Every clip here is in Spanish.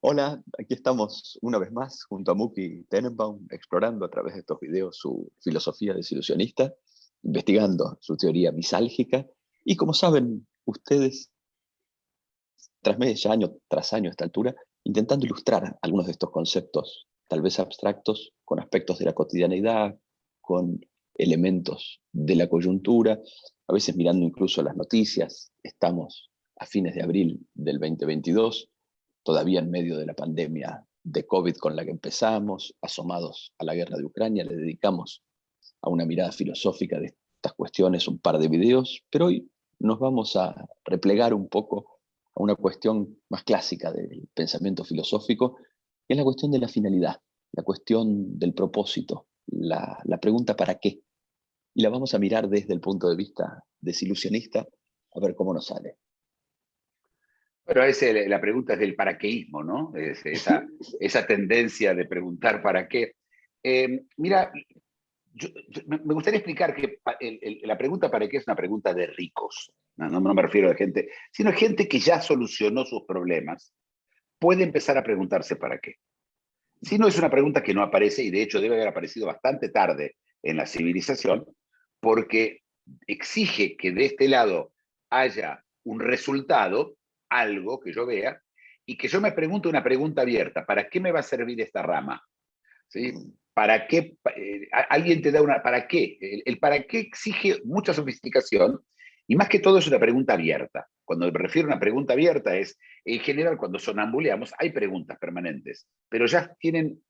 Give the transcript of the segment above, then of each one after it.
Hola, aquí estamos una vez más junto a Muki Tenenbaum, explorando a través de estos videos su filosofía desilusionista, investigando su teoría misálgica y, como saben ustedes, ya año tras año a esta altura, intentando ilustrar algunos de estos conceptos, tal vez abstractos, con aspectos de la cotidianeidad, con elementos de la coyuntura, a veces mirando incluso las noticias. Estamos a fines de abril del 2022, todavía en medio de la pandemia de COVID con la que empezamos, asomados a la guerra de Ucrania, le dedicamos a una mirada filosófica de estas cuestiones un par de videos, pero hoy nos vamos a replegar un poco a una cuestión más clásica del pensamiento filosófico, que es la cuestión de la finalidad, la cuestión del propósito, la pregunta ¿para qué? Y la vamos a mirar desde el punto de vista desilusionista, a ver cómo nos sale. Pero la pregunta es del paraqueísmo, ¿no? Esa tendencia de preguntar para qué. Mira, me gustaría explicar que la pregunta para qué es una pregunta de ricos. No me refiero a gente, sino a gente que ya solucionó sus problemas, puede empezar a preguntarse para qué. Si no, es una pregunta que no aparece, y de hecho debe haber aparecido bastante tarde en la civilización, porque exige que de este lado haya un resultado, algo que yo vea, y que yo me pregunte una pregunta abierta: ¿para qué me va a servir esta rama? ¿Sí? ¿Para qué? Alguien te da una... ¿Para qué? El para qué exige mucha sofisticación, y más que todo es una pregunta abierta. Cuando me refiero a una pregunta abierta es, en general, cuando sonambuleamos, hay preguntas permanentes, pero ya tienen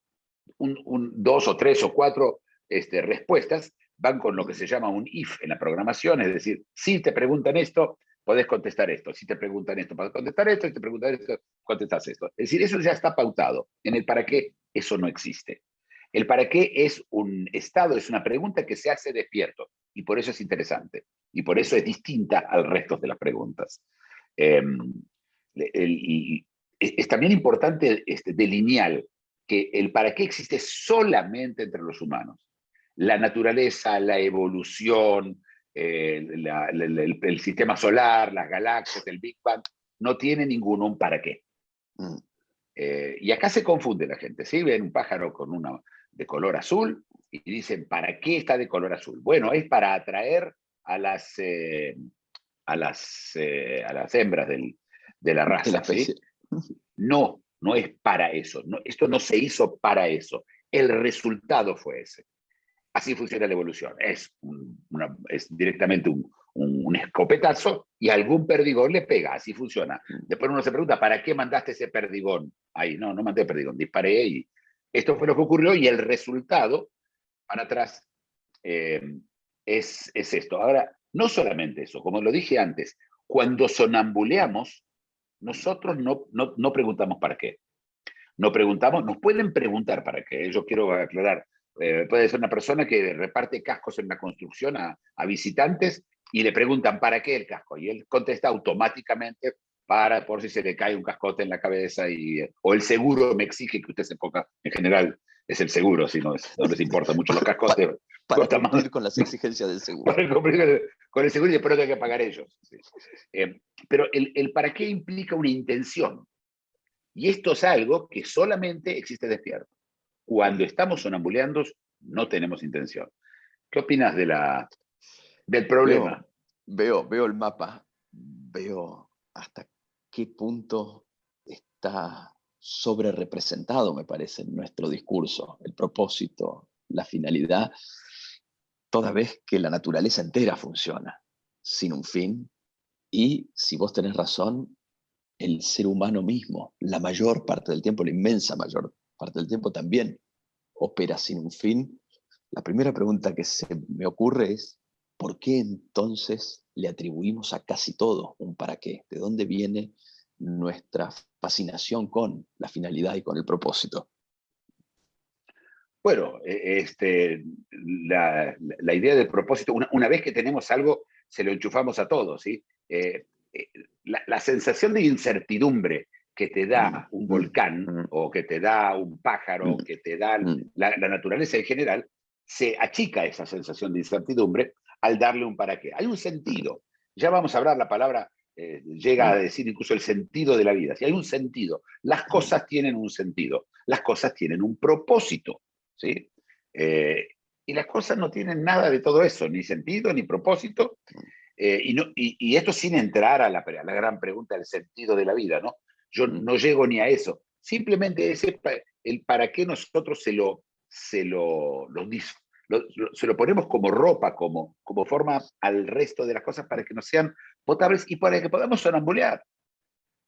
dos o tres o cuatro respuestas, van con lo que se llama un if en la programación, es decir, si te preguntan esto, podés contestar esto; si te preguntan esto, podés contestar esto; si te preguntan esto, contestás esto. Es decir, eso ya está pautado. En el para qué, eso no existe. El para qué es un estado, es una pregunta que se hace despierto, y por eso es interesante, y por eso es distinta al resto de las preguntas. Eh, y es también importante delinear que el para qué existe solamente entre los humanos. La naturaleza, la evolución, el sistema solar, las galaxias, el Big Bang, no tiene ninguno un para qué. Y acá se confunde la gente, ¿sí? Ven un pájaro con una de color azul y dicen, ¿para qué está de color azul? Bueno, es para atraer a las hembras de la De la raza, especie. ¿sí? No, no es para eso. No, esto no se hizo para eso. El resultado fue ese. Así funciona la evolución. Es directamente un escopetazo y algún perdigón le pega. Así funciona. Después uno se pregunta, ¿para qué mandaste ese perdigón? Ahí, no mandé perdigón, disparé y esto fue lo que ocurrió, y el resultado, para atrás, eh, es esto. Ahora, no solamente eso, como lo dije antes, cuando sonambuleamos, nosotros no preguntamos para qué. No preguntamos, nos pueden preguntar para qué. Yo quiero aclarar, puede ser una persona que reparte cascos en la construcción a visitantes y le preguntan para qué el casco, y él contesta automáticamente por si se le cae un cascote en la cabeza, o el seguro me exige que usted se ponga. En general es el seguro, si no les importa mucho los cascotes. Para cumplir con las exigencias del seguro. Para cumplir con el seguro, y después lo tienen que pagar ellos. Sí. Pero el para qué implica una intención. Y esto es algo que solamente existe despierto. Cuando estamos sonambuleando, no tenemos intención. ¿Qué opinas del problema? Veo el mapa, veo hasta qué punto está sobre representado, me parece, en nuestro discurso, el propósito, la finalidad, toda vez que la naturaleza entera funciona sin un fin. Y si vos tenés razón, el ser humano mismo, la mayor parte del tiempo, la inmensa mayor parte del tiempo, también opera sin un fin. La primera pregunta que se me ocurre es, ¿por qué entonces le atribuimos a casi todo un para qué? ¿De dónde viene nuestra fascinación con la finalidad y con el propósito? Bueno, la idea del propósito, una vez que tenemos algo, se lo enchufamos a todos, ¿sí? La sensación de incertidumbre que te da un volcán, o que te da un pájaro, que te da la naturaleza en general, se achica esa sensación de incertidumbre al darle un para qué. Hay un sentido. Ya vamos a hablar la palabra llega a decir incluso el sentido de la vida. Si hay un sentido, las cosas tienen un sentido, las cosas tienen un propósito, ¿sí? Y las cosas no tienen nada de todo eso, ni sentido, ni propósito, y esto sin entrar a la gran pregunta del sentido de la vida, ¿no? Yo no llego ni a eso. Simplemente el para qué nosotros se lo ponemos como ropa, como forma al resto de las cosas para que no sean potables y para que podamos sonambulear.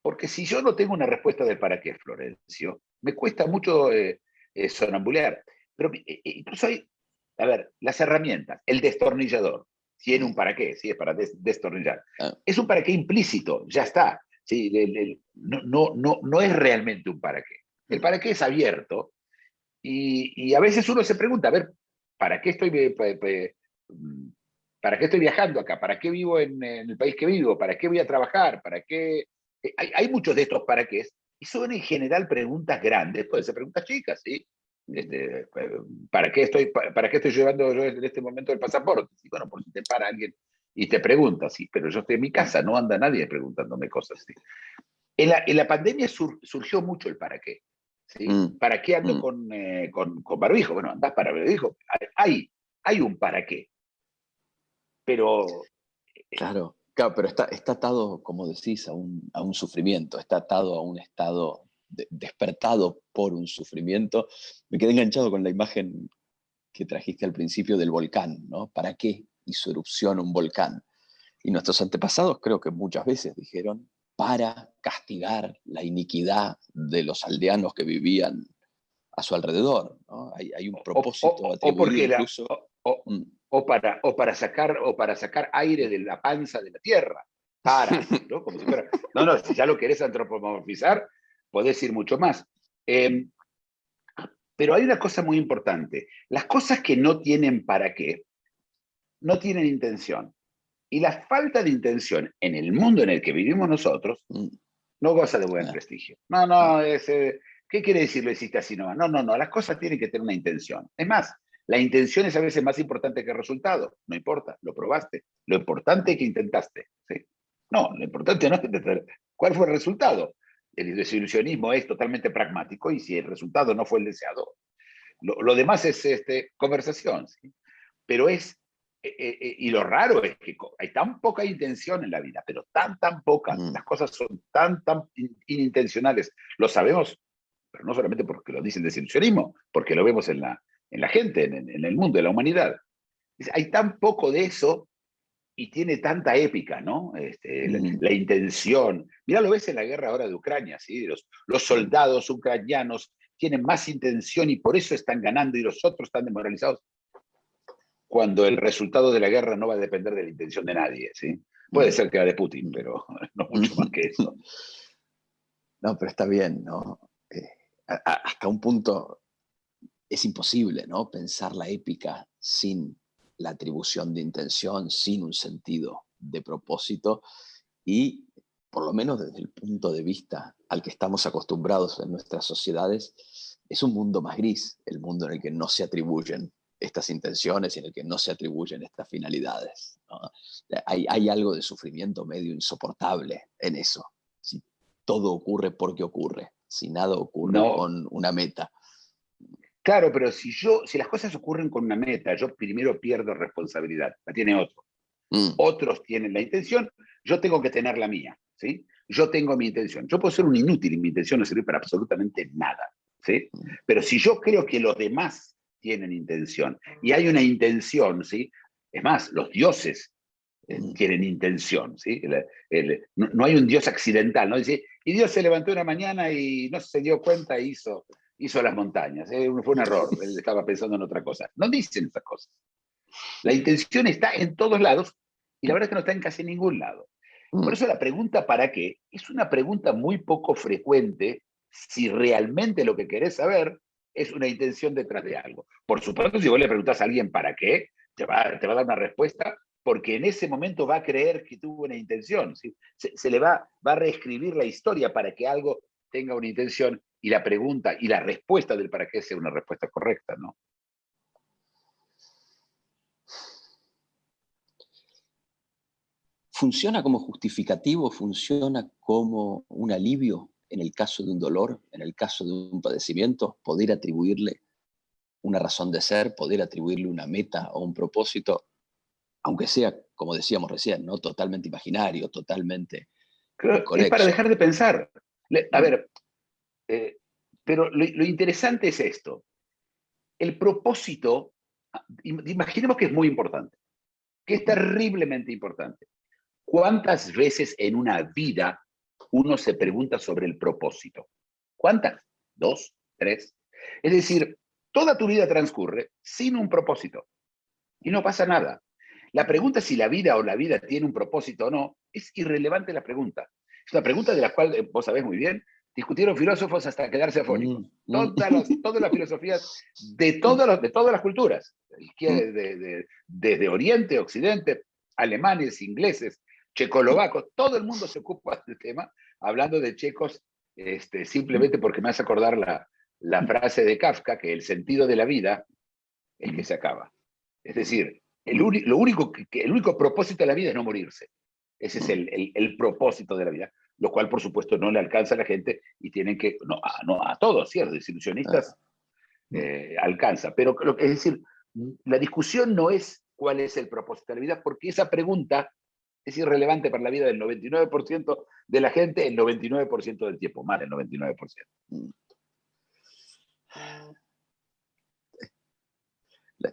Porque si yo no tengo una respuesta del para qué, Florencio, me cuesta mucho sonambulear. Pero incluso hay, a ver, las herramientas, el destornillador, tiene un para qué, ¿sí? Es para destornillar. Es un para qué implícito, ya está. ¿Sí? No es realmente un para qué. El para qué es abierto y a veces uno se pregunta, a ver, ¿para qué estoy, para qué estoy viajando acá? ¿Para qué vivo en el país que vivo? ¿Para qué voy a trabajar? ¿Para qué? Hay muchos de estos para qué y son en general preguntas grandes, pueden ser preguntas chicas, ¿sí? ¿Para qué estoy llevando yo en este momento el pasaporte? Y bueno, por si te para alguien y te pregunta, sí, pero yo estoy en mi casa, no anda nadie preguntándome cosas. ¿Sí? En la pandemia surgió mucho el para qué. ¿Sí? ¿Para qué ando con barbijo? Bueno, andás para barbijo. Hay un para qué. Pero. Claro, claro, pero está atado, como decís, a un sufrimiento, está atado a un estado despertado por un sufrimiento. Me quedé enganchado con la imagen que trajiste al principio del volcán, ¿no? ¿Para qué hizo erupción un volcán? Y nuestros antepasados creo que muchas veces dijeron, para castigar la iniquidad de los aldeanos que vivían a su alrededor, ¿no? Hay un propósito O atribuido porque incluso. para sacar aire de la panza de la tierra. ¿No? Como si fuera. No, si ya lo querés antropomorfizar, podés ir mucho más. Pero hay una cosa muy importante. Las cosas que no tienen para qué, no tienen intención. Y la falta de intención en el mundo en el que vivimos nosotros no goza de buen prestigio. No, ¿qué quiere decir lo hiciste así nomás? No, las cosas tienen que tener una intención. Es más, la intención es a veces más importante que el resultado. No importa, lo probaste. Lo importante es que intentaste. ¿Sí? No, lo importante no es intentar. ¿Cuál fue el resultado? El desilusionismo es totalmente pragmático y si el resultado no fue el deseado, lo demás es conversación. ¿Sí? Pero y lo raro es que hay tan poca intención en la vida, pero tan poca, las cosas son tan inintencionales. Lo sabemos, pero no solamente porque lo dice el desilusionismo, porque lo vemos en la gente, en el mundo, en la humanidad. Hay tan poco de eso y tiene tanta épica, ¿no? La intención. Mirá, lo ves en la guerra ahora de Ucrania, ¿sí? Los soldados ucranianos tienen más intención y por eso están ganando y los otros están desmoralizados cuando el resultado de la guerra no va a depender de la intención de nadie, ¿sí? Puede ser que la de Putin, pero no mucho más que eso. No, pero está bien, ¿no? Hasta un punto es imposible, ¿no? Pensar la épica sin la atribución de intención, sin un sentido de propósito y, por lo menos desde el punto de vista al que estamos acostumbrados en nuestras sociedades, es un mundo más gris, el mundo en el que no se atribuyen estas intenciones y en el que no se atribuyen estas finalidades, ¿no? Hay algo de sufrimiento medio insoportable en eso. Si todo ocurre porque ocurre, si nada ocurre No, con una meta. claro, pero si las cosas ocurren con una meta, yo primero pierdo responsabilidad, la tiene otro. Otros tienen la intención, yo tengo que tener la mía, ¿sí? Yo tengo mi intención. Yo puedo ser un inútil y mi intención no sirve para absolutamente nada, ¿sí? Pero si yo creo que los demás tienen intención y hay una intención, ¿sí? Es más, los dioses tienen intención, ¿sí? No hay un dios accidental, ¿no? Dice, y Dios se levantó una mañana y no se dio cuenta e hizo las montañas. Fue un error, él estaba pensando en otra cosa. No dicen esas cosas. La intención está en todos lados y la verdad es que no está en casi ningún lado. Por eso la pregunta ¿para qué? Es una pregunta muy poco frecuente si realmente lo que querés saber es una intención detrás de algo. Por supuesto, si vos le preguntás a alguien ¿para qué? Te va a dar una respuesta porque en ese momento va a creer que tuvo una intención. ¿Sí? Se le va a reescribir la historia para que algo tenga una intención y la pregunta y la respuesta del para qué sea una respuesta correcta, ¿no? ¿Funciona como justificativo? ¿Funciona como un alivio en el caso de un dolor, en el caso de un padecimiento? Poder atribuirle una razón de ser, poder atribuirle una meta o un propósito, aunque sea, como decíamos recién, ¿no? Totalmente imaginario, totalmente Creo, es para inconexo. dejar de pensar. A Mm, ver, eh, pero lo interesante es esto. El propósito, imaginemos que es muy importante, que es ujú. terriblemente importante. ¿Cuántas veces en una vida uno se pregunta sobre el propósito? ¿Cuántas? ¿Dos? ¿Tres? Es decir, toda tu vida transcurre sin un propósito y no pasa nada. La pregunta si la vida o la vida tiene un propósito o no es irrelevante la pregunta. Es una pregunta de la cual, vos sabés muy bien, discutieron filósofos hasta quedarse afónicos. Mm, mm, Todas las filosofías mm, de todas las culturas, mm, desde Oriente, Occidente, alemanes, ingleses, checoslovacos, todo el mundo se ocupa del tema, hablando de checos, mm, simplemente porque me hace acordar la frase de Kafka, que el sentido de la vida es que mm, se acaba. Es decir, mm, el único propósito de la vida es no morirse. Ese es mm. el propósito de la vida, lo cual, por supuesto, no le alcanza a la gente y tienen que, no a todos, ¿sí? A los desilusionistas Ah, mm. alcanza. Pero es decir, la discusión no es cuál es el propósito de la vida, porque esa pregunta es irrelevante para la vida del 99% de la gente el 99% del tiempo, más del 99%. Mm.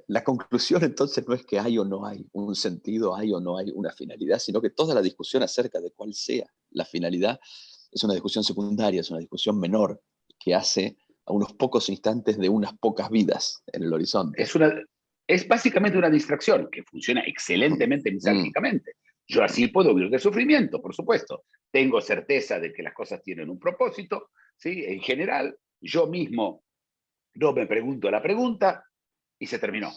La conclusión entonces no es que hay o no hay un sentido, hay o no hay una finalidad, sino que toda la discusión acerca de cuál sea la finalidad es una discusión secundaria, es una discusión menor que hace a unos pocos instantes de unas pocas vidas en el horizonte. Es, una, es básicamente una distracción que funciona Mm, excelentemente mm, misálgicamente. Yo mm, así puedo huir del sufrimiento, por supuesto. Tengo certeza de que las cosas tienen un propósito, ¿sí? En general, yo mismo no me pregunto la pregunta y se terminó.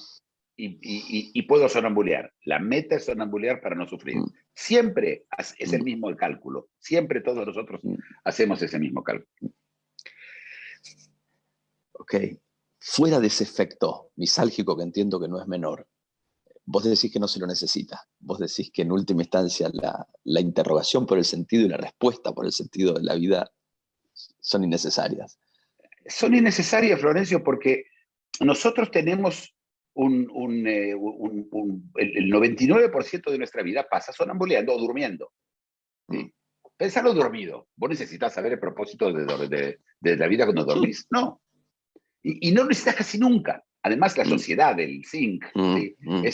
Y puedo sonambulear. La meta es sonambulear para no sufrir. mm, Siempre es el mm, mismo el cálculo. Siempre todos nosotros mm. hacemos ese mismo cálculo. Ok. Fuera de ese efecto misálgico que entiendo que no es menor, vos decís que no se lo necesita. Vos decís que en última instancia la interrogación por el sentido y la respuesta por el sentido de la vida son innecesarias. Son innecesarias, Florencio, porque nosotros tenemos el 99% de nuestra vida pasa sonambuleando o durmiendo. Mm. ¿Sí? Pensarlo dormido. ¿Vos necesitas saber el propósito de la vida cuando dormís? No. Y no necesitas casi nunca. Además, la Mm, sociedad, el zinc, mm, ¿sí? mm,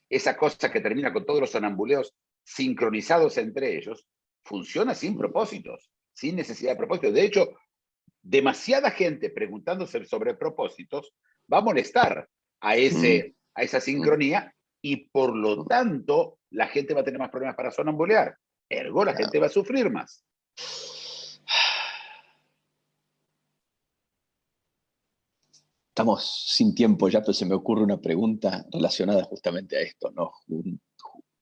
Esa cosa que termina con todos los sonambuleos sincronizados entre ellos, funciona sin mm, propósitos, sin necesidad de propósitos. De hecho, demasiada gente preguntándose sobre propósitos va a molestar mm, a esa mm, sincronía y por lo mm. tanto la gente va a tener más problemas para sonambulear. Ergo, la gente Claro. va a sufrir más. Estamos sin tiempo ya, pero se me ocurre una pregunta relacionada justamente a esto, ¿no?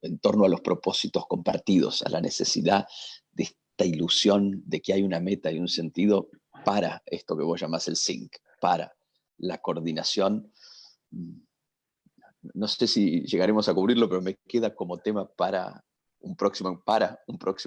En torno a los propósitos compartidos, a la necesidad de esta ilusión de que hay una meta y un sentido para esto que vos llamás el sync, para la coordinación. No sé si llegaremos a cubrirlo, pero me queda como tema para un próximo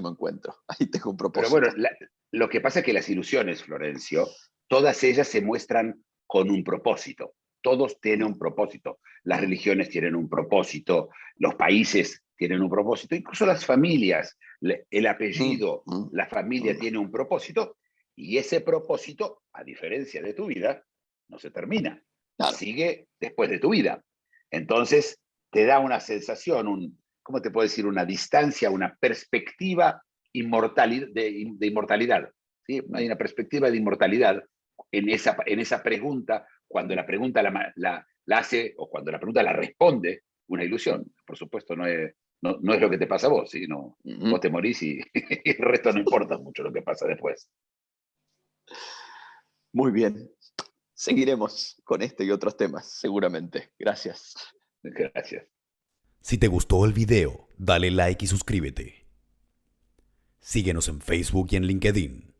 encuentro. Ahí tengo un Pero bueno, propósito. lo que pasa es que las ilusiones, Florencio, todas ellas se muestran con un propósito. Todos tienen Mm, un propósito. Las mm, religiones tienen un propósito, los países tienen un propósito, incluso las familias, el mm, apellido, mm, la familia mm. tiene un propósito y ese propósito, a diferencia de tu vida, no se termina, Claro. sigue después de tu vida. Entonces, te da una sensación, ¿cómo te puedo decir? Una distancia, una perspectiva de inmortalidad. ¿Sí? Hay una perspectiva de inmortalidad en esa pregunta, cuando la pregunta la hace o cuando la pregunta la responde una ilusión. Por supuesto, no es lo que te pasa a vos, ¿sí? No, vos Mm. te morís y el resto no importa mucho lo que pasa después. Muy bien. Seguiremos con este y otros temas, seguramente. Gracias. Gracias. Si te gustó el video, dale like y suscríbete. Síguenos en Facebook y en LinkedIn.